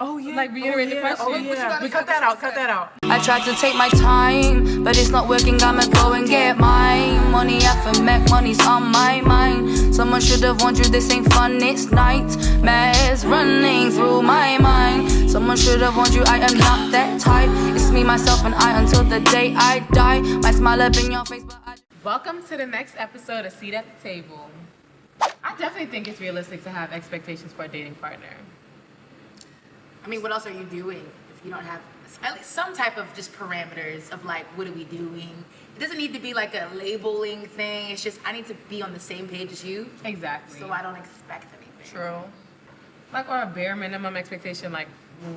Oh yeah. Like reiterate the question. Oh yeah. We cut that out. Cut that out. I tried to take my time, but it's not working. I'ma go and get mine. Money I for make, money's on my mind. Someone should have warned you this ain't fun, it's nightmares running through my mind. Someone should have warned you I am not that type. It's me, myself, and I until the day I die. My smile up in your face, but I... Welcome to the next episode of Seat at the Table. I definitely think it's realistic to have expectations for a dating partner. I mean, what else are you doing if you don't have at least some type of just parameters of like, what are we doing? It doesn't need to be like a labeling thing. It's just, I need to be on the same page as you. Exactly. So I don't expect anything. True. Like, or a bare minimum expectation, like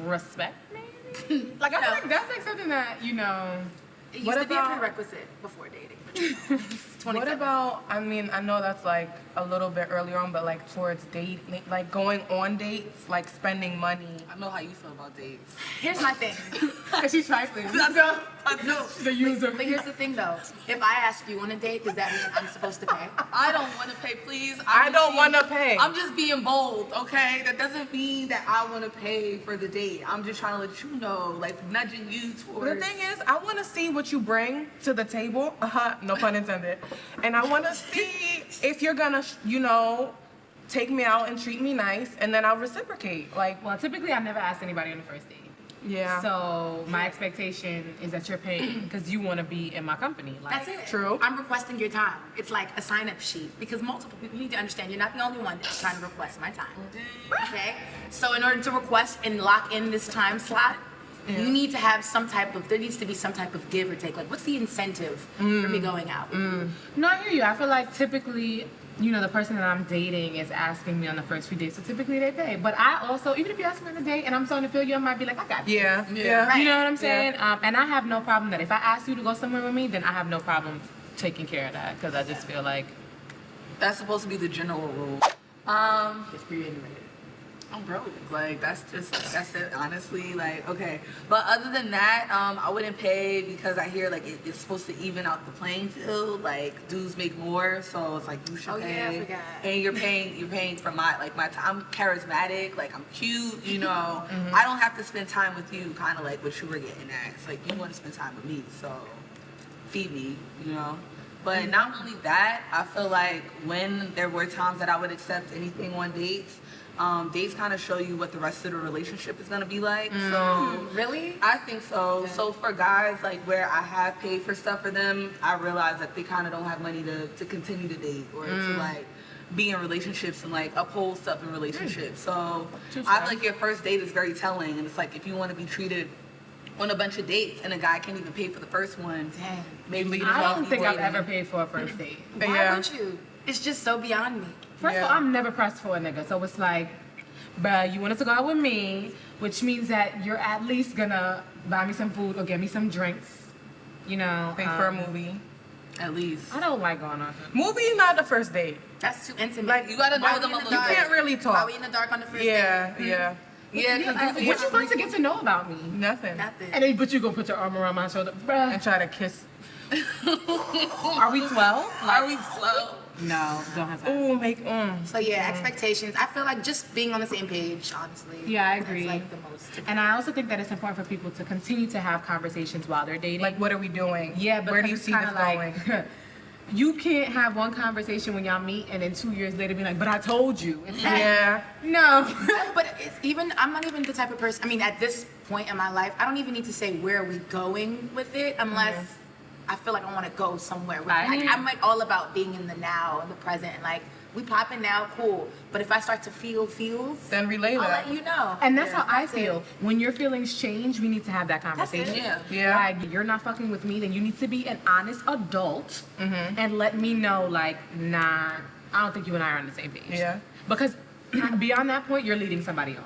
respect, maybe? Like, I feel like that's like something that, you know... It used to be a prerequisite before dating. What about, I mean, I know that's like a little bit earlier on, but like towards dating, like going on dates, like spending money. I know how you feel about dates. Here's my thing. Because she's trifling. I know. The user. But here's the thing though. If I ask you on a date, does that mean I'm supposed to pay? I don't want to pay, please. I don't want to pay. I'm just being bold, okay? That doesn't mean that I want to pay for the date. I'm just trying to let you know, like nudging you towards. The thing is, I want to see what you bring to the table. No pun intended. And I want to see if you're gonna, you know, take me out and treat me nice, and then I'll reciprocate. Like, Well, typically I never ask anybody on the first date. yeah. So my expectation is that you're paying because you want to be in my company. Like, That's it. True. I'm requesting your time. It's like a sign-up sheet because multiple people, you need to understand, you're not the only one that's trying to request my time. Okay? So in order to request and lock in this time slot, you need to have some type of, there needs to be some type of give or take. Like, what's the incentive for me going out with you? No, I hear you. I feel like typically, you know, the person that I'm dating is asking me on the first few dates, so typically they pay. But I also, even if you ask me on a date and I'm starting to feel you, I might be like, I got you. Yeah. Right. You know what I'm saying? And I have no problem that if I ask you to go somewhere with me, then I have no problem taking care of that because I just feel like That's supposed to be the general rule. Just reiterate it. I'm broke. Like that's it. Honestly, like okay. But other than that, I wouldn't pay because I hear like it's supposed to even out the playing field. Like dudes make more, so it's like you should pay. Yeah, I forgot. And you're paying for my time. I'm charismatic. Like I'm cute. You know, I don't have to spend time with you. Kind of like what you were getting at. It's like you want to spend time with me, so feed me. You know. But not only that, I feel like when there were times that I would accept anything on dates. Dates kind of show you what the rest of the relationship is gonna be like. So Really? I think so. So for guys like where I have paid for stuff for them, I realize that they kind of don't have money to continue to date or to like be in relationships and like uphold stuff in relationships. So I feel like your first date is very telling, and it's like if you want to be treated on a bunch of dates and a guy can't even pay for the first one, Dang. maybe leave I off don't think I've waiting. ever paid for a first date. Why would you? It's just so beyond me. First of all, I'm never pressed for a nigga, so it's like, bruh, you wanted to go out with me, which means that you're at least gonna buy me some food or get me some drinks, you know. Pay for a movie. At least. I don't like going on. Movie is not the first date. That's too intimate. Like, You gotta Why know them we a in the little You bit. can't really Are talk. we in the dark on the first Yeah. date? Yeah, What because you supposed to get to know about me? Nothing. Nothing. And then, but you gonna put your arm around my shoulder, bruh. And try to kiss. Are we 12? are we slow? No, don't have time. Ooh, make So yeah, expectations. I feel like just being on the same page, honestly. Yeah, I agree. That's like the most. And I also think that it's important for people to continue to have conversations while they're dating. Like, what are we doing? yeah, but where do you see this going? You can't have one conversation when y'all meet and then 2 years later be like, but I told you. It's like, Yeah. no. But it's even, I'm not even the type of person, I mean, at this point in my life, I don't even need to say where are we going with it unless I feel like I want to go somewhere with it. Like, I'm like all about being in the now, in the present, and like, we popping now, cool. But if I start to feel feels, Then relay I'll that. let you know. And that's how I That's feel. it. When your feelings change, we need to have that conversation. it. Yeah. Like, you're not fucking with me, then you need to be an honest adult and let me know, like, nah, I don't think you and I are on the same page. Yeah. Because beyond that point, you're leading somebody on.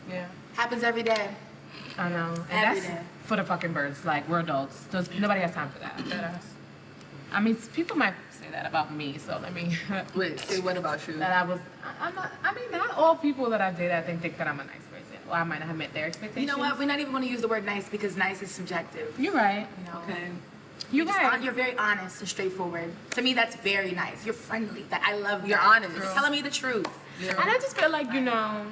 Yeah. Happens every day. I know. And Every that's day. for the fucking birds. Like, we're adults. Nobody has time for that. I mean, people might say that about me, so let me. Wait, say what about you? that I'm not, I mean, not all people that I've dated, I think that I'm a nice person. Well, I might not have met their expectations. You know what? We're not even going to use the word nice because nice is subjective. You're right. You know? Okay. You're just right. You're very honest and straightforward. To me, that's very nice. You're friendly. That I love. You're that. honest. You're telling me the truth. And I just feel like, you know,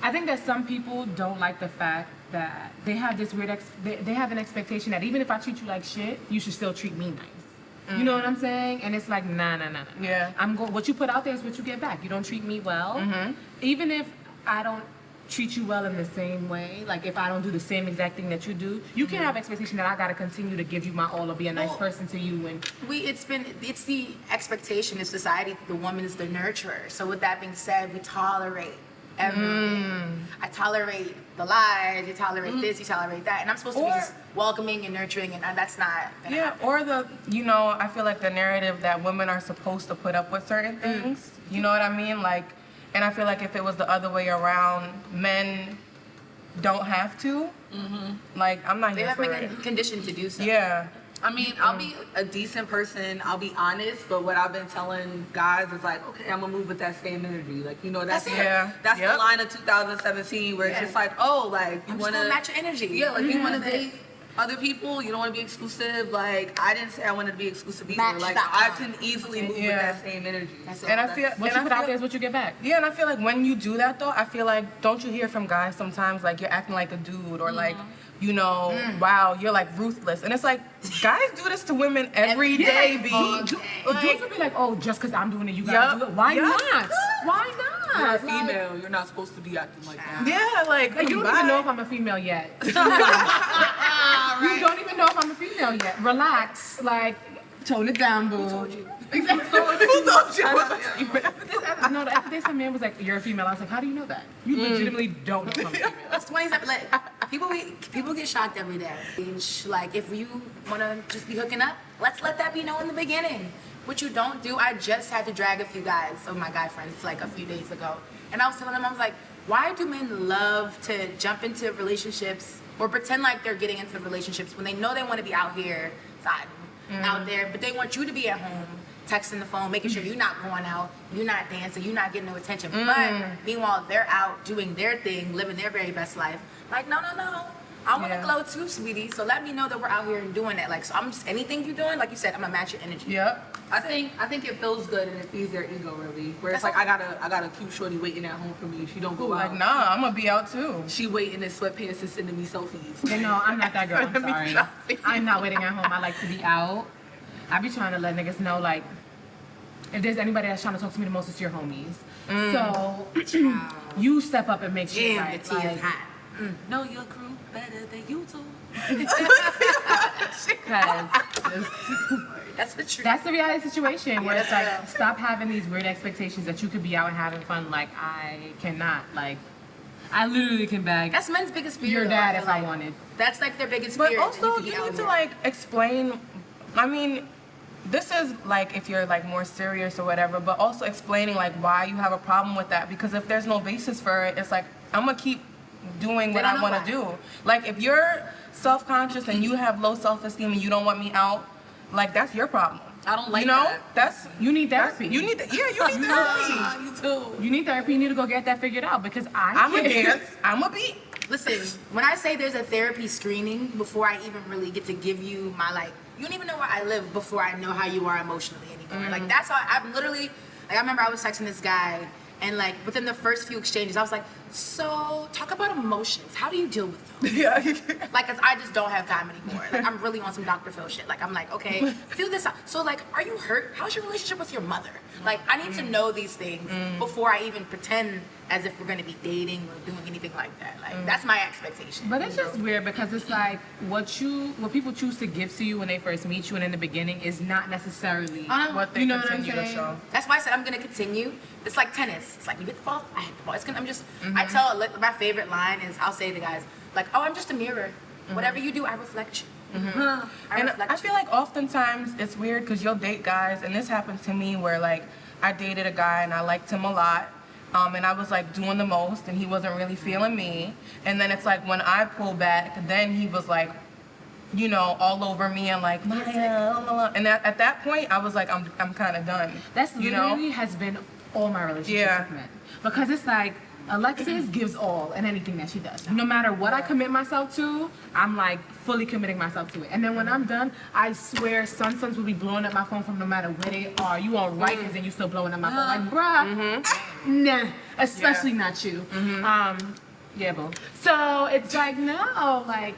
I think that some people don't like the fact that they have this weird, they have an expectation that even if I treat you like shit, you should still treat me nice. You know what I'm saying? And it's like, nah. Yeah. What you put out there is what you get back. You don't treat me well. Even if I don't treat you well in the same way, like if I don't do the same exact thing that you do, you can't have expectation that I gotta continue to give you my all or be a nice person to you. And it's the expectation in society that the woman is the nurturer. So with that being said, we tolerate everything. I tolerate the lies, you tolerate this, you tolerate that, and I'm supposed to be just welcoming and nurturing, and that's not gonna happen. Or I feel like the narrative that women are supposed to put up with certain things. You know what I mean? Like, and I feel like if it was the other way around, men don't have to. Like, I'm not They here for have it. been conditioned to do so. Yeah. I mean, I'll be a decent person. I'll be honest, but what I've been telling guys is like, okay, I'm gonna move with that same energy. Like, you know, that's the line of 2017 where it's just like, oh, like you I'm wanna just gonna match your energy. Yeah, like you wanna date other people. You don't want to be exclusive. Like, I didn't say I wanted to be exclusive either. Match Like, that I one. can easily move with that same energy. So And I feel what you put out there is what you get back. Yeah, and I feel like when you do that though, I feel like, don't you hear from guys sometimes like you're acting like a dude or like, you know, wow, you're like ruthless. And it's like, guys do this to women every day, B. Dudes would be like, oh, just because I'm doing it, you gotta do it. Why not? Why not? You're a female. You're not supposed to be acting like that. Yeah, like You don't even know if I'm a female yet. You don't even know if I'm a female yet. Relax. Like, tone it down, boo. Who told you? Exactly. Who told you I was a female? No, after this, some man was like, you're a female. I was like, how do you know that? You legitimately don't know if I'm a female. It's 27. Like, people get shocked every day. Like, if you want to just be hooking up, let's let that be known in the beginning. What you don't do, I just had to drag a few guys, so my guy friends, like a few days ago. And I was telling them, I was like, why do men love to jump into relationships or pretend like they're getting into relationships when they know they want to be out here, out there, but they want you to be at home, texting the phone, making sure you're not going out, you're not dancing, you're not getting no attention. But meanwhile, they're out doing their thing, living their very best life. Like, no. I want to glow too, sweetie. So let me know that we're out here and doing that. Like, so I'm just anything you're doing, like you said, I'm gonna match your energy. Yep. I think it feels good and it feeds their ego really. Where it's like I got a cute shorty waiting at home for me. She don't go out. Like, nah, I'm gonna be out too. She waiting in sweatpants and sending me selfies. You know, I'm not that girl. I'm sorry. I'm not waiting at home. I like to be out. I be trying to let niggas know, like, if there's anybody that's trying to talk to me the most, it's your homies. So you step up and make shit Damn, right. the tea is hot. Know your crew better than you do. That's the truth. That's the reality situation where it's that's like, real. stop having these weird expectations that you could be out and having fun. Like, I cannot. Like, I literally can bag That's men's biggest fear. your though, dad feel if I like. wanted. That's like their biggest But fear. that also, could be you out need to here. like explain. I mean, this is like if you're like more serious or whatever, but also explaining like why you have a problem with that. Because if there's no basis for it, it's like I'm gonna keep doing what They don't I know want to do. Like if you're self-conscious and you have low self-esteem and you don't want me out, like that's your problem. I don't like you know, that. that's You need therapy. you need you need therapy. You too. You need therapy. You need to go get that figured out because I'm a can't. dance. I'm a beat. Listen, when I say there's a therapy screening before I even really get to give you my like, you don't even know where I live before I know how you are emotionally anymore. Like that's how I'm literally. Like I remember I was texting this guy, and like within the first few exchanges, I was like, so talk about emotions. How do you deal with them? Yeah. Like, 'cause I just don't have time anymore. Like, I'm really on some Dr. Phil shit. Like, I'm like, okay, feel this out. So, like, are you hurt? How's your relationship with your mother? Like, I need to know these things before I even pretend as if we're gonna be dating or doing anything like that. Like, that's my expectation. But it's just weird because it's like what people choose to give to you when they first meet you and in the beginning is not necessarily What they you know what I'm continue to saying? show. That's why I said I'm gonna continue. It's like tennis. It's like you get the ball, I hit the ball. It's gonna. I tell like, my favorite line is I'll say to guys like, oh, I'm just a mirror. Whatever you do, I reflect you. I And reflect I feel like oftentimes it's weird because you'll date guys, and this happened to me where like I dated a guy and I liked him a lot, and I was like doing the most, and he wasn't really feeling me. And then it's like when I pull back, then he was like, you know, all over me and like, Maya, la, la, la. And at that point, I was like, I'm kind of done. That's you know. literally has been all my relationships Yeah. with men. Because it's like Alexis gives all in anything that she does. No matter what I commit myself to, I'm like fully committing myself to it. And then when I'm done, I swear sons will be blowing up my phone from no matter where they are. You on Rikers and you still blowing up my phone. Like, bruh, nah, especially not you. Yeah, boo. So it's like, no, like,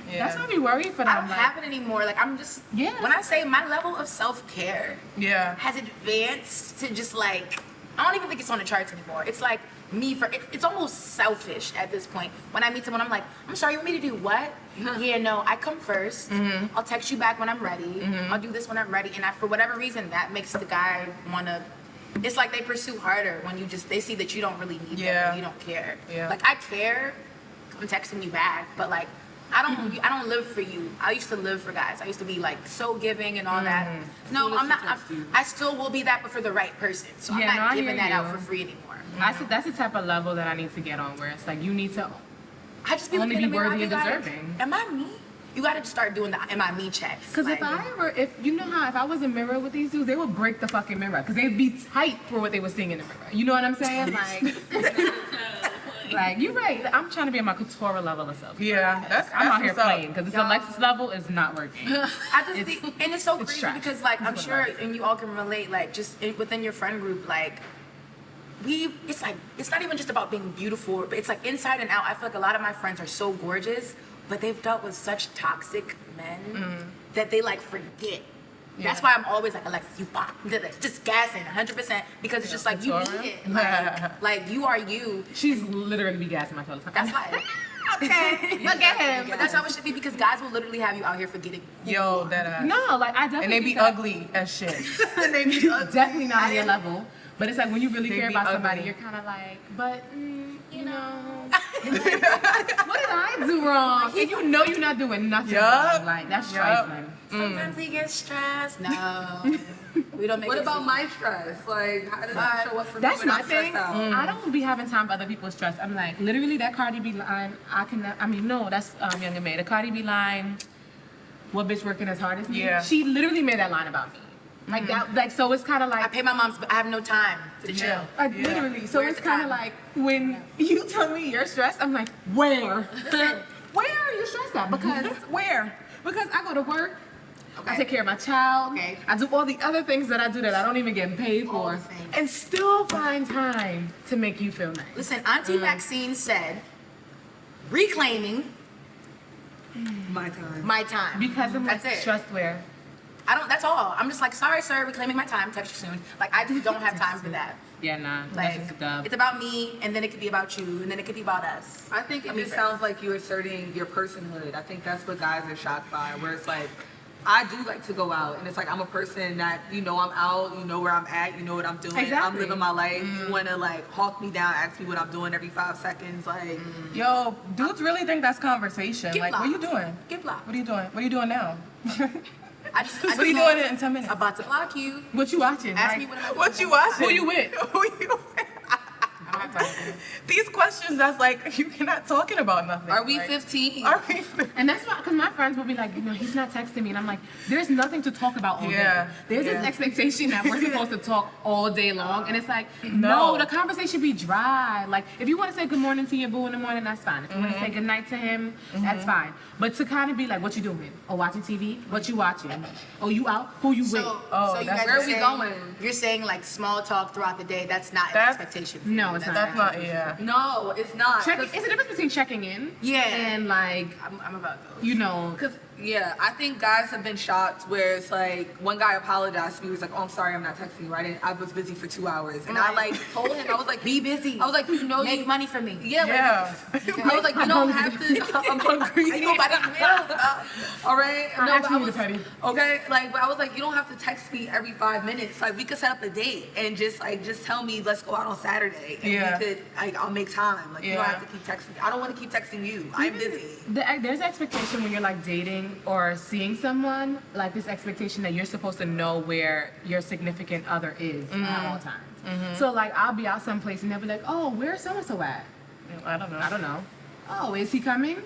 that's not be worried for them. I don't like, have it anymore. Like, I'm just, when I say my level of self-care has advanced to just like, I don't even think it's on the charts anymore. It's like me it's almost selfish at this point. When I meet someone, I'm like, I'm sorry, you want me to do what? Yeah, no, I come 1st. I'll text you back when I'm ready. I'll do this when I'm ready. And for whatever reason, that makes the guy want to, it's like they pursue harder when they see that you don't really need them and you don't care. Like, I care, I'm texting you back, but like, I don't live for you. I used to live for guys. I used to be like so giving and all that. No, I'm not. I still will be that, but for the right person. So I'm not giving that out for free anymore. That's the type of level that I need to get on, where it's like you need to I just be only looking be in the mirror, worthy I and be like, deserving. am I me? You got to start doing the am I me checks. Because like, if you know how if I was in mirror with these dudes, they would break the fucking mirror because they'd be tight for what they were seeing in the mirror. You know what I'm saying? Like, like you're right. I'm trying to be at my Keturah level of self. Yeah, I'm out here what's up. playing because this Alexis level is not working. I just think, and it's so it's crazy trash. because like I'm It's sure, and you all can relate, like just within your friend group, like it's like it's not even just about being beautiful, but it's like inside and out. I feel like a lot of my friends are so gorgeous, but they've dealt with such toxic men that they like forget. That's why I'm always like, Alexis, you pop, just gassing 100% because it's just like you need it. Like you are you. She's literally be gassing my toes. That's why. Okay, look at him. But that's how it should be because guys will literally have you out here forgetting. Yo, that No, like I definitely. and they be think that- ugly as shit. and they be definitely not on your level. But it's like when you really They care be about somebody, ugly. you're kind of like, but you know, what did I do wrong? And you know you're not doing nothing wrong. Like that's trifling. Sometimes he gets stressed. No, we don't make. What it about easy. my stress? Like, how does that show up for me That's when my I'm stressed thing. out? I don't be having time for other people's stress. I'm like, literally that Cardi B line. No, that's Young and May. The Cardi B line. What bitch working as hard as me? Yeah. She literally made that line about me. Like that. Like so, it's kind of like I pay my mom's, but I have no time to chill. literally. So Where's it's the kind of time? like when you tell me you're stressed, I'm like, where? Where are you stressed at? Because where? Because I go to work. I take care of my child. Okay. I do all the other things that I do that I don't even get paid All for, the things. and still find time to make you feel nice. Listen, Auntie Maxine said, reclaiming My time. my time. Because I'm like That's it. stressed where. That's all. I'm just like, sorry, sir, reclaiming my time. Text you soon. Like, I just don't have time for that. Yeah, nah. Like, That's just a dub. it's about me, and then it could be about you, and then it could be about us. I think it just sounds like you're asserting your personhood. I think that's what guys are shocked by, where it's like, I do like to go out, and it's like I'm a person that, you know, I'm out, you know where I'm at, you know what I'm doing, I'm Exactly. living my life. You want to like hawk me down, ask me what I'm doing every 5 seconds, like. Yo, dudes really think that's conversation. Get Like, what you blocked. doing? Get blocked. What are you doing? What are you doing now? What are you doing in 10 minutes? About to block you. What you watching? Ask Like, me what am I doing. What you watching? Who you with? Who you I don't have time for it. These questions, that's like, you're not talking about nothing. Are we Like, 15? Are we? And that's why, because my friends will be like, you know, he's not texting me. And I'm like, there's nothing to talk about all Yeah, day. There's yeah. this expectation that we're supposed to talk all day long. And it's like, No. no, the conversation be dry. Like, if you want to say good morning to your boo in the morning, that's fine. If you want to say good night to him, that's fine. But to kind of be like, what you doing? Oh, watching TV? What you watching? Oh, you out? Who you with? So you that's- guys Where are are we saying- going? You're saying like small talk throughout the day. That's not an That's- expectation. For No, you. it's not. That's not, yeah. No, it's not. Check, it's a difference between checking in Yeah. and like, I'm about those. you know, Because, yeah, I think guys have been shocked where it's like, one guy apologized to me, he was like, oh, I'm sorry, I'm not texting you. I was busy for 2 hours. And I like told him, I was like, Be busy. I was like, you know, Make money for me. Yeah, like, Yeah. I was like, you don't have to. I'm hungry. Ain't nobody else. All right. I'm No, but asking I you was to petty. okay. Like, but I was like, you don't have to text me every 5 minutes. Like, we could set up a date and just tell me, let's go out on Saturday, and Yeah. we could I'll make time. Like, you don't Yeah. have to keep texting me. I don't want to keep texting you. I'm busy. There's an expectation when you're like dating or seeing someone, like this expectation that you're supposed to know where your significant other is at all times. So like I'll be out someplace and they'll be like, oh, where's so and so at? I don't know. I don't know. Oh, is he coming?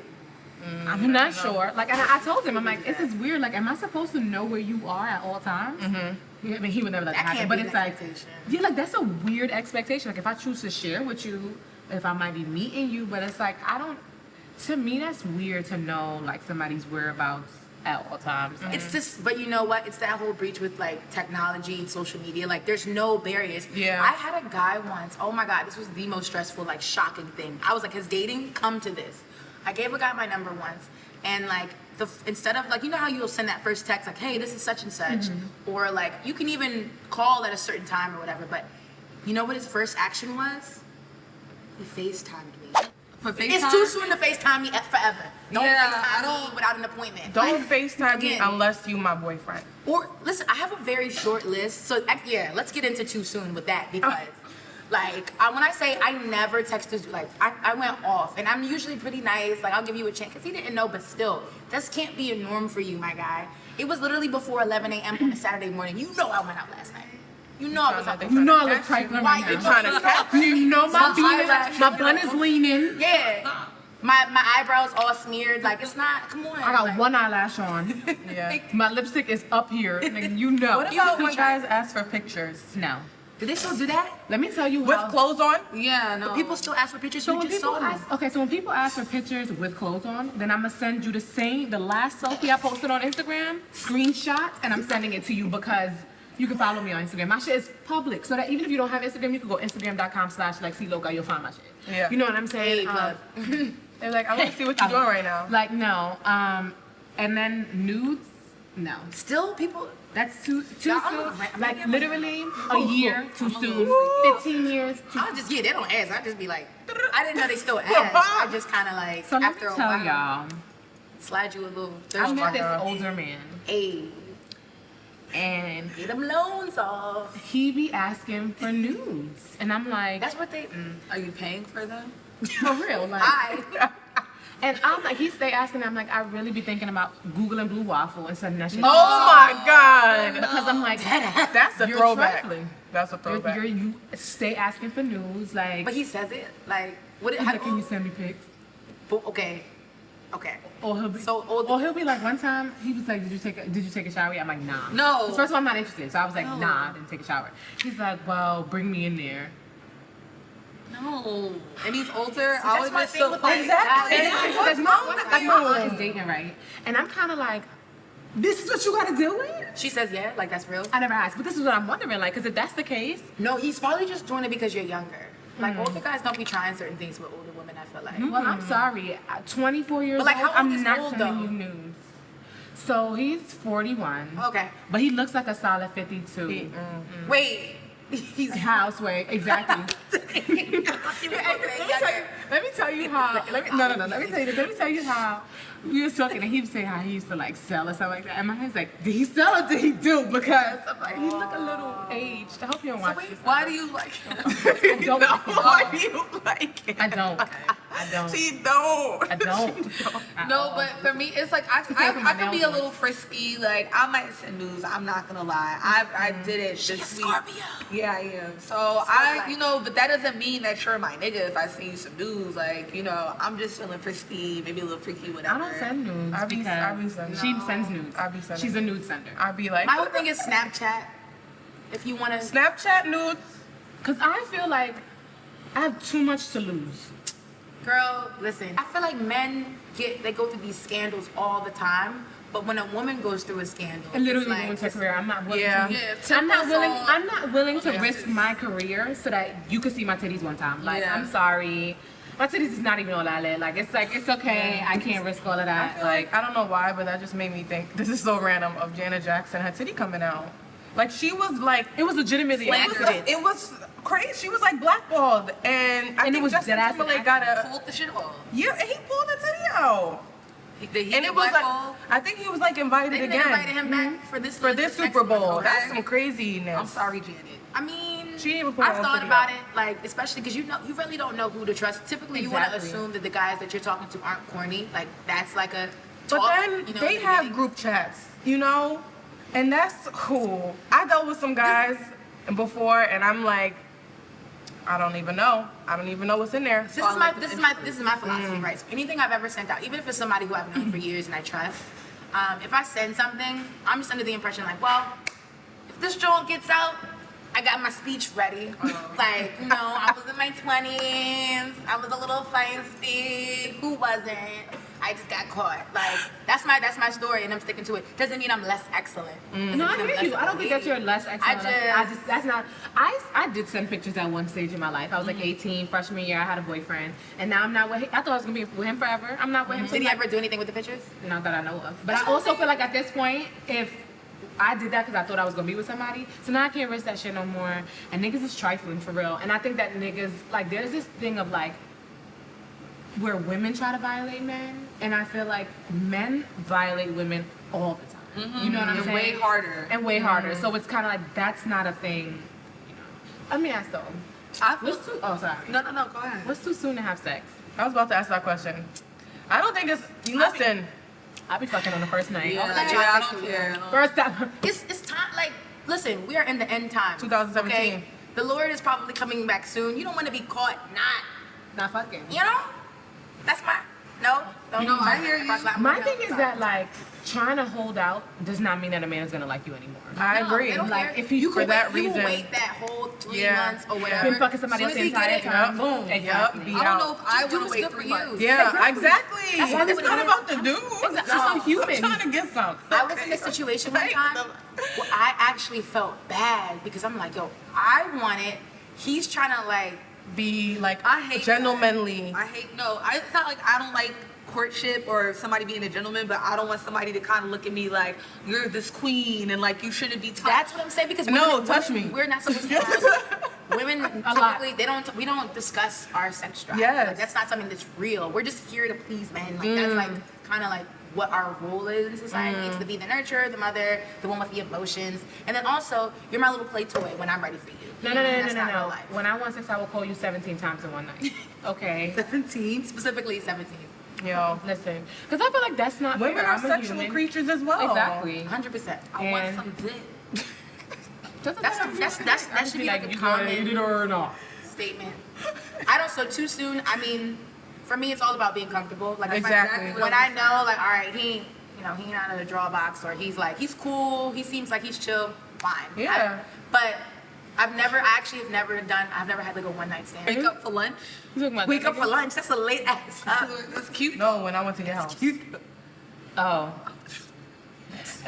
I'm not sure. Like, and I told him, I'm like, this is weird. Like, am I supposed to know where you are at all times? Yeah, I mean, he would never let that That happen. can't But be it's an like, expectation. yeah, like that's a weird expectation. Like, if I choose to share with you, if I might be meeting you, but it's like I don't. To me, that's weird to know like somebody's whereabouts at all times. It's just, but you know what? It's that whole breach with like technology and social media. Like, there's no barriers. Yeah. I had a guy once. Oh my God, this was the most stressful, like, shocking thing. I was like, has dating come to this? I gave a guy my number once, and like, instead of like, you know how you'll send that first text like, hey, this is such and such, or like, you can even call at a certain time or whatever. But you know what his first action was? He FaceTimed me. For FaceTime? It's too soon to FaceTime me forever. Don't Yeah, FaceTime me without an appointment. Don't FaceTime me Again. unless you my boyfriend. Or listen, I have a very short list, so yeah, let's get into too soon with that because, like, when I say I never texted, like, I went off, and I'm usually pretty nice, like, I'll give you a chance, because he didn't know, but still, this can't be a norm for you, my guy. It was literally before 11 a.m. on a Saturday morning. You know I went out last night. You know I was out. You know I look trifling Why right you now. Trying to catch You know my eyelash- my bun is leaning. Yeah. My eyebrows all smeared, like, it's not, come on. I got like, one eyelash on. Yeah. My lipstick is up here. Like, you know. What about when guys ask for pictures? No. Do they still do that? Let me tell you With how. clothes on? Yeah, no. People still ask for pictures, So you when just people saw them. ask, okay, so when people ask for pictures with clothes on, then I'm gonna send you the last selfie I posted on Instagram, screenshot, and I'm sending it to you because you can follow me on Instagram. My shit is public, so that even if you don't have Instagram, you can go Instagram.com/LexiLoca, you'll find my shit. Yeah. You know what I'm saying? Hey, but They're like, I want to see what you're doing right now. Like no, and then nudes, no. still people. That's too Y'all, soon. I'm Like gonna- literally a year too soon. 15 years too I'll just, yeah, they don't ask. I just be like, I didn't know they still ask. I just kind of like, So let me after a tell while, y'all, slide you a little I thirst met trap. this older man, Hey, and get them loans off. he be asking for nudes, and I'm like, That's what they. Are you paying for them? for real, like, and I'm like, he stay asking. I'm like, I really be thinking about Googling Blue Waffle and sending that shit. Oh my God. Because I'm like, That's a you're throwback. trifling. That's a throwback. You stay asking for news, like, But he says it like, what? he's like, can you send me pics? Okay. Or he'll be, So old. or he'll be like, one time he was like, did you take a shower yet? I'm like, nah. No. First of all, I'm not interested. So I was like, No. nah, I didn't take a shower. He's like, well, bring me in there. No. And he's older. I That's would my be thing so with funny. exactly. Because my aunt is dating, right? And I'm kind of like, this is what you got to deal with? She says yeah, like that's real. I never asked, but this is what I'm wondering, like, because if that's the case, No, he's probably just doing it because you're younger. Like older guys don't be trying certain things with older women. I feel like. well, I'm sorry. 24 years But, like, old, how old I'm is not old, sending though? you news. So he's 41. Okay. But he looks like a solid 52. Wait. He's Houseway, exactly. Let me tell you how. Let me tell you this. Let me tell you how we was talking, and he was saying how he used to like sell or something like that. And my head's like, did he sell or did he do? Because I'm like, he look a little aged. I hope you don't watch this. Why do you like him? I don't. No, why do you like it? I don't. I don't. She don't. I don't. No, but for me, it's like I for can my be a nails. little frisky. Like I might send news. I'm not gonna lie. I did it this week. Scorpio. Yeah, I am. So but that doesn't mean that you're my nigga if I send you some news. Like, I'm just feeling frisky, maybe a little freaky, whatever. I don't send nudes I be because sending. she sends nudes. I be sending. She's a nude sender. I'd be like, My whole thing is Snapchat. If you want to. Snapchat nudes. Cause I feel like I have too much to lose. Girl, listen. I feel like men they go through these scandals all the time, but when a woman goes through a scandal, It literally it's like, ruins her career. I'm not willing. Yeah. To, Yeah, I'm not willing to risk my career so that you can see my titties one time. Like, Yeah. I'm sorry. My titties is not even all that lit. Like, it's okay. I can't risk all of I that. feel like, I don't know why, but that just made me think, this is so random, of Janet Jackson, her titty coming out. Like, she was like, it was legitimately an accident. it was crazy. She was like blackballed. And I And it think was Justin dead-ass Timberlake got a, Pulled the shit off. yeah, and he pulled the titty out. Did he And get it was like, blackballed? I think he was like invited They again. invited him back for this Super next one, Bowl. okay? That's some craziness. I'm sorry, Janet. I mean, She didn't even put her I've own thought titty about out. it, like especially because you really don't know who to trust. Typically, you want to Exactly. assume that the guys that you're talking to aren't corny. Like that's like a. But talk, then you know, they in the have beginning. group chats, and that's cool. I dealt with some guys before, and I'm like, I don't even know. I don't even know what's in there. This is my philosophy, right? So anything I've ever sent out, even if it's somebody who I've known for years and I trust, if I send something, I'm just under the impression like, well, if this joint gets out, I got my speech ready. Like, I was in my 20s, I was a little feisty. Who wasn't? I just got caught. Like that's my story, and I'm sticking to it. Doesn't mean I'm less excellent. No, I hear you. I don't think that you're less excellent. That's not. I did send pictures at one stage in my life. I was like 18, freshman year. I had a boyfriend, and now I'm not with him. I thought I was gonna be with him forever. I'm not with him. Did he ever do anything with the pictures? Not that I know of. But I also feel like at this point, if I did that because I thought I was gonna be with somebody, so now I can't risk that shit no more. And niggas is trifling for real. And I think that niggas, like, there's this thing of like where women try to violate men, and I feel like men violate women all the time. You know what I'm saying? Way harder. And way harder. So it's kind of like that's not a thing. You know. Let me ask though. Oh, sorry. No, go ahead. What's too soon to have sex? I was about to ask that question. I don't think it's. Listen. I'll be fucking on the first night. I don't care. First time. It's time. Like, listen, we are in the end time. 2017. Okay? The Lord is probably coming back soon. You don't want to be caught Not fucking. you know? That's my no. No, I hear you. My thing is that like trying to hold out does not mean that a man is gonna like you anymore. I agree. They don't Like, care. if you for could that wait, you reason. will wait that whole 3 Yeah. months or whatever. Been fucking somebody Soon else as the he get entire it, time. Yep. Boom. Exactly. Be I don't out. know if I Just do would what's wait good 3 for months. you. Yeah, exactly. That's what It's it not is. about the dude. I'm human. I'm trying to get some. I was in this situation one time where I actually felt bad because I'm like, yo, I want it. He's trying to like Be like I hate gentlemanly. It's not like I don't like courtship or somebody being a gentleman, but I don't want somebody to kind of look at me like you're this queen and like you shouldn't be touched. That's what I'm saying because No, women, touch women, me. We're not supposed to. Women lot. typically we don't discuss our sex drive. Yes. Like, that's not something that's real. We're just here to please men. Like that's like kind of like what our role is in society. It's to be the nurturer, the mother, the one with the emotions, and then also you're my little play toy when I'm ready for you. No. That's not real life. When I want sex, I will call you 17 times in one night. Okay. 17, specifically 17. Yo, Listen, because I feel like that's not women fair. are I'm a sexual human. creatures as well. Exactly. 100%. I want And- some dick. That should be like a you gonna eat it common or not. statement. I don't. So too soon. I mean, for me, it's all about being comfortable. Like Exactly. when I know, like, all right, he ain't out of the draw box, or he's cool. He seems like he's chill. Fine. Yeah. But I've never had like a one night stand. Wake up for lunch. Wake up for lunch. That's a late ass up. That's cute. No, when I went to your house. Oh.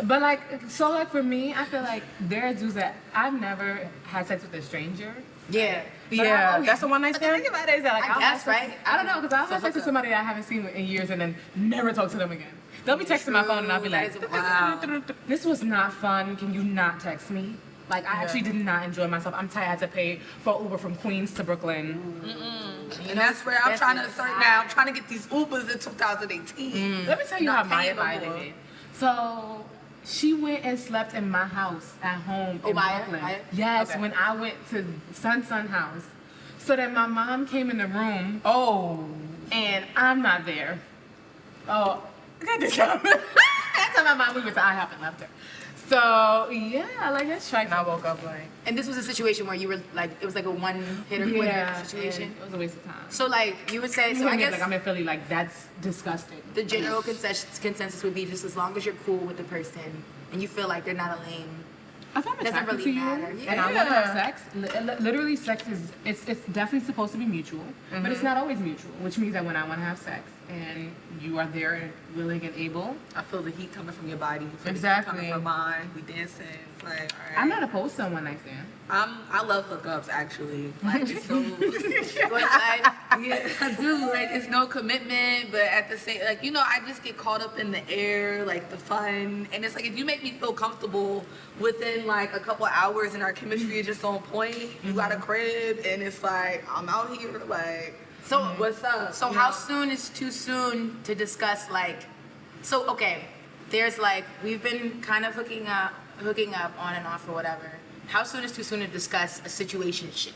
But like, so like for me, I feel like there are dudes that I've never had sex with a stranger. Yeah. Yeah, that's a one night The stand. thing about it is that like, I I'll guess, have sex- right? I don't know, because I'll have sex with somebody that I haven't seen in years and then never talk to them again. They'll be texting my phone and I'll be like, Wow. this was not fun. Can you not text me? Like, I actually did not enjoy myself. I'm tired. I had to pay for Uber from Queens to Brooklyn. And that's where I'm trying to assert now. I'm trying to get these Ubers in 2018. Let me tell you how Not Maya paying no more. violated. So she went and slept in my house at home in Maya? Brooklyn. Maya? Yes, Okay. when I went to Sun house. So then my mom came in the room Oh, and I'm not there. Oh, I told my mom we went to IHOP and left her. So yeah, like that's and I trifling. woke up like, And this was a situation where you were like, it was like a one hit or quit Yeah, situation. and it was a waste of time. So like you would say, so So I guess like I'm in Philly, like that's disgusting. the general consensus would be just as long as you're cool with the person and you feel like they're not a lame. If I'm Doesn't attracted really to you matter. and I want to have Yeah. sex, literally sex is it's definitely supposed to be mutual, but it's not always mutual. Which means that when I want to have sex and you are there and willing and able, I feel the heat coming from your body. You feel the heat Exactly. coming from mine. We dancing. It's like, all right. I'm not opposed to a one night stand. I love hookups actually. Like it's no, Go ahead. yeah, I do. Like it's no commitment, but at the same, like I just get caught up in the air, like the fun, and it's like if you make me feel comfortable within like a couple hours and our chemistry is just on point, you got a crib, and it's like I'm out here, like So what's up? So You how know? soon is too soon to discuss like? So okay, there's like we've been kind of hooking up on and off or whatever. How soon is too soon to discuss a situationship?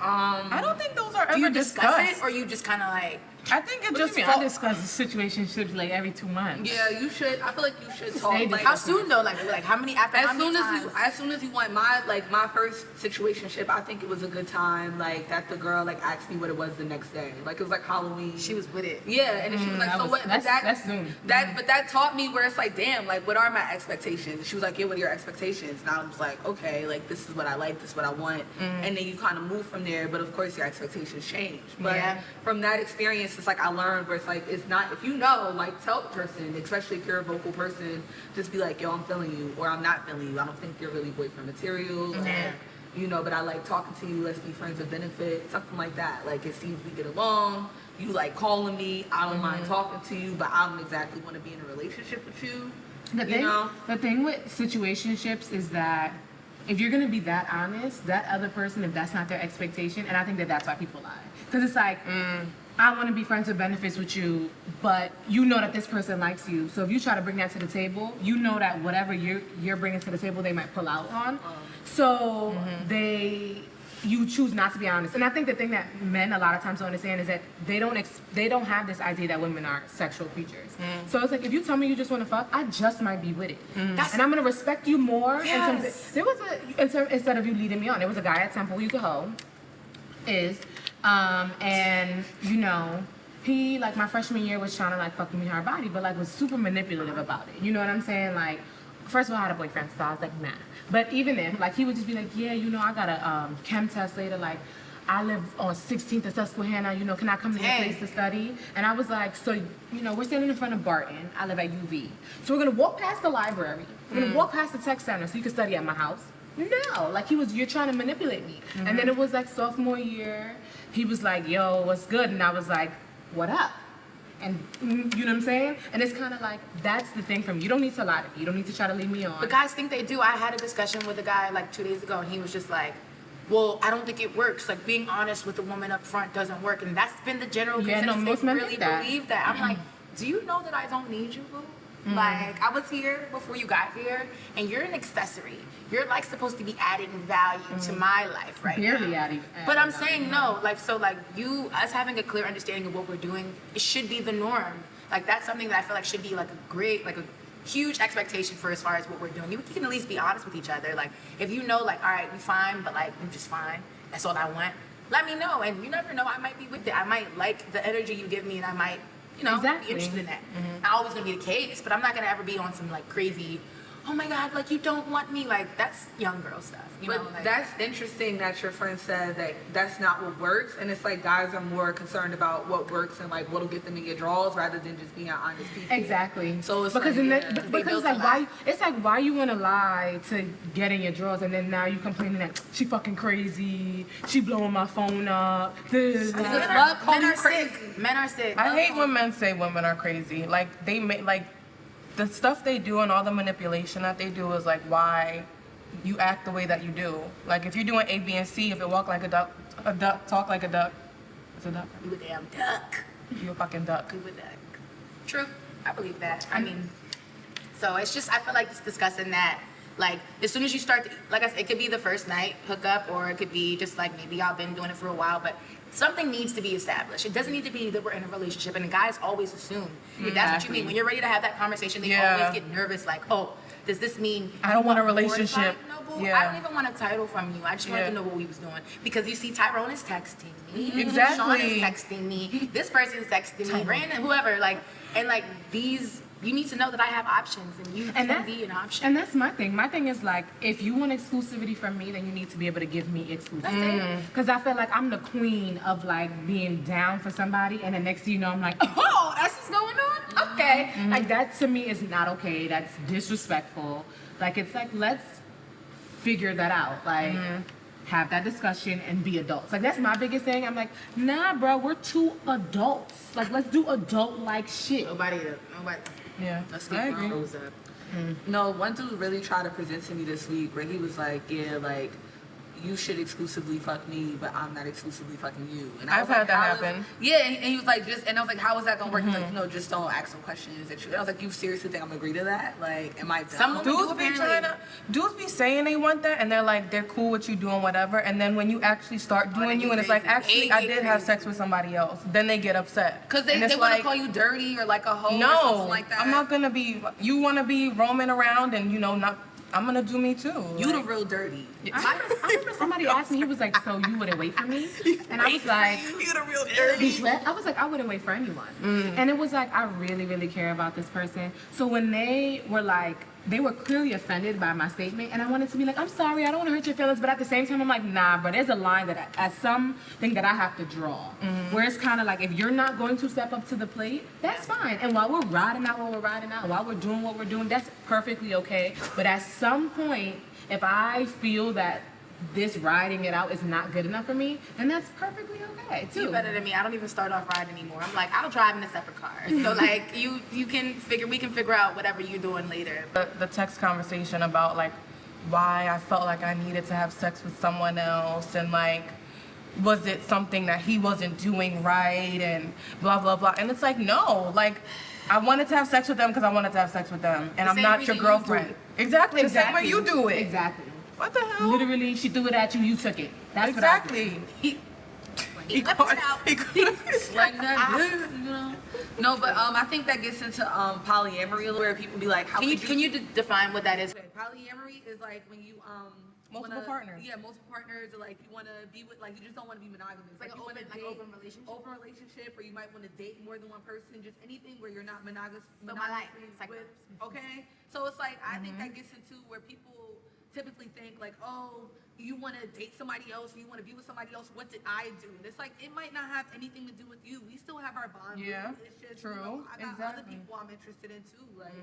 I don't think those are Do you ever discuss discussed. it or you just kind of like? I think it just I fall- discuss situationships like every 2 months. Yeah, you should. I feel like you should talk. Stay Like, How soon though? Like how many after how As many soon times? as you want my first situationship, I think it was a good time. Like that the girl like asked me what it was the next day. Like it was like Halloween. She was with it. Yeah, and then she was like, that so was- what? But that's soon. But that taught me where it's like, damn, like what are my expectations? She was like, yeah, what are your expectations? And I was like, okay, like this is what I like, this is what I want, and then you kind of move from there. But of course, your expectations change. But Yeah. from that experience experience, it's like I learned where it's like, it's not, if you know, like tell the person, especially if you're a vocal person, just be like, yo, I'm feeling you, or I'm not feeling you. I don't think you're really boyfriend material, or, you know, but I like talking to you, let's be friends with benefit, something like that. Like, it seems we get along, you like calling me, I don't mind talking to you, but I don't exactly want to be in a relationship with you. The thing with situationships is that if you're gonna be that honest, that other person, if that's not their expectation, and I think that that's why people lie, because it's like, I want to be friends with benefits with you, but you know that this person likes you. So if you try to bring that to the table, you know that whatever you're bringing to the table, they might pull out on. So you choose not to be honest. And I think the thing that men a lot of times don't understand is that they don't have this idea that women are sexual creatures. So it's like, if you tell me you just want to fuck, I just might be with it. And I'm gonna respect you more. Yes. There was instead of you leading me on, there was a guy at Temple, he's a hoe, and you know, he, like, my freshman year was trying to like fuck with me hard body, but like was super manipulative about it. You know what I'm saying? Like, first of all, I had a boyfriend, so I was like, nah. But even if, like, he would just be like, yeah, you know, I got a chem test later, like, I live on 16th and Susquehanna, you know, can I come to your place to study? And I was like, so, you know, we're standing in front of Barton, I live at UV. So we're gonna walk past the library, we're gonna walk past the tech center so you can study at my house. No, like, you're trying to manipulate me. And then it was like sophomore year, he was like, yo, what's good? And I was like, what up? And you know what I'm saying? And it's kind of like, that's the thing from you. You don't need to lie to me. You don't need to try to lead me on. But guys think they do. I had a discussion with a guy like 2 days ago, and he was just like, well, I don't think it works. Like, being honest with a woman up front doesn't work. And that's been the general consensus. most they men really think that. believe that. I'm like, do you know that I don't need you, boo? Like, I was here before you got here, and you're an accessory. You're like supposed to be adding value to my life, right? Barely now. adding. But I'm saying no. Like, so like us having a clear understanding of what we're doing, it should be the norm. Like, that's something that I feel like should be like a huge expectation for as far as what we're doing. You can at least be honest with each other. Like, if you know, like, all right, we fine, but like, I'm just fine. That's all I want. Let me know. And you never know, I might be with it. I might like the energy you give me, and I might, you know, be interested in that. Not always gonna be the case, but I'm not gonna ever be on some like crazy, oh my God, like, you don't want me. Like, that's young girl stuff. You know, But like, that's interesting that your friend said that that's not what works, and it's like guys are more concerned about what works and like what'll get them in your draws rather than just being honest people. Exactly. So it's because like, because like why you want to lie to get in your drawers, and then now you complaining that she fucking crazy, she blowing my phone up. This, men that. are sick. Men are sick. I hate when men say women are crazy. Like, they make, like, the stuff they do and all the manipulation that they do is like why you act the way that you do. Like, if you're doing A, B, and C, if it walk like a duck, talk like a duck, it's a duck. You a damn duck. You a fucking duck. You a duck. True. I believe that. I mean, so it's just, I feel like just discussing that. Like, as soon as you start to, like I said, it could be the first night hookup, or it could be just like maybe y'all been doing it for a while, but something needs to be established. It doesn't need to be that we're in a relationship, and guys always assume if that's what you mean. When you're ready to have that conversation, they always get nervous, like, oh, does this mean I don't want a more relationship. time? No, boo, Yeah. I don't even want a title from you. I just wanted to know what we was doing. Because you see, Tyrone is texting me. Exactly. Sean is texting me. This person's texting me. Brandon, whoever, like, and like these, you need to know that I have options, and you can be an option. And that's my thing. My thing is like, if you want exclusivity from me, then you need to be able to give me exclusivity. Because I feel like I'm the queen of like being down for somebody, and the next thing you know, I'm like, oh, that's what's going on? Okay. Like, that to me is not okay. That's disrespectful. Like, it's like, let's figure that out. Like, have that discussion and be adults. Like, that's my biggest thing. I'm like, nah, bro, we're two adults. Like, let's do adult-like shit. Nobody. Yeah, Let's I get agree. rose up. No, one dude really tried to present to me this week where he was like, yeah, like, you should exclusively fuck me, but I'm not exclusively fucking you. And I I've was had like, that how is- happen. Yeah, and he was like, and I was like, how is that gonna work? He's like, no, just don't ask some questions. And I was like, you seriously think I'm gonna agree to that? Like, am I dumb? Some Dudes be saying they want that, and they're like, they're cool with you doing whatever, and then when you actually start doing you, and it's like, crazy. actually, I did have sex with somebody else, then they get upset. Because they And it's want to like, call you dirty or like a hoe or no, something like that. I'm not gonna be, you wanna be roaming around and, you know, not, I'm gonna do me too. You the real dirty. I remember somebody asked me, he was like, so you wouldn't wait for me? And I was like, You the real dirty. I was like, I wouldn't wait for anyone. And it was like, I really, really care about this person. So when they were like, they were clearly offended by my statement, and I wanted to be like, I'm sorry, I don't want to hurt your feelings, but at the same time, I'm like, nah, but there's a line that as something that I have to draw, where it's kind of like, if you're not going to step up to the plate, that's fine. And while we're riding out, while we're doing what we're doing, that's perfectly okay. But at some point, if I feel that this riding it out is not good enough for me, then that's perfectly okay too. You're better than me. I don't even start off riding anymore. I'm like, I'll drive in a separate car. So like, we can figure out whatever you're doing later. The text conversation about like why I felt like I needed to have sex with someone else, and like, was it something that he wasn't doing right, and blah blah blah. And it's like, no, like, I wanted to have sex with them because I wanted to have sex with them, and I'm not your girlfriend. Exactly. The same way you do it. Exactly. What the hell? Literally, she threw it at you, you took it. That's exactly. He caught it out. Like that, you know. No, but I think that gets into polyamory, where people be like, how Can you define what that is? Okay, polyamory is like when you Multiple partners. Yeah, multiple partners, or like you want to be with, like you just don't want to be monogamous. Like an you wanna open relationship. Open relationship, or you might want to date more than one person. Just anything where you're not monogamous. So my life, it's like with, okay. So it's like I think that gets into where people typically think like, oh, you want to date somebody else, you want to be with somebody else. What did I do? And it's like it might not have anything to do with you. We still have our bond. Yeah, it's just, true. You know, I got other Exactly. people I'm interested in too. Like,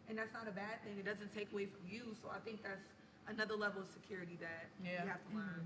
and that's not a bad thing. It doesn't take away from you. So I think that's another level of security that you have to learn.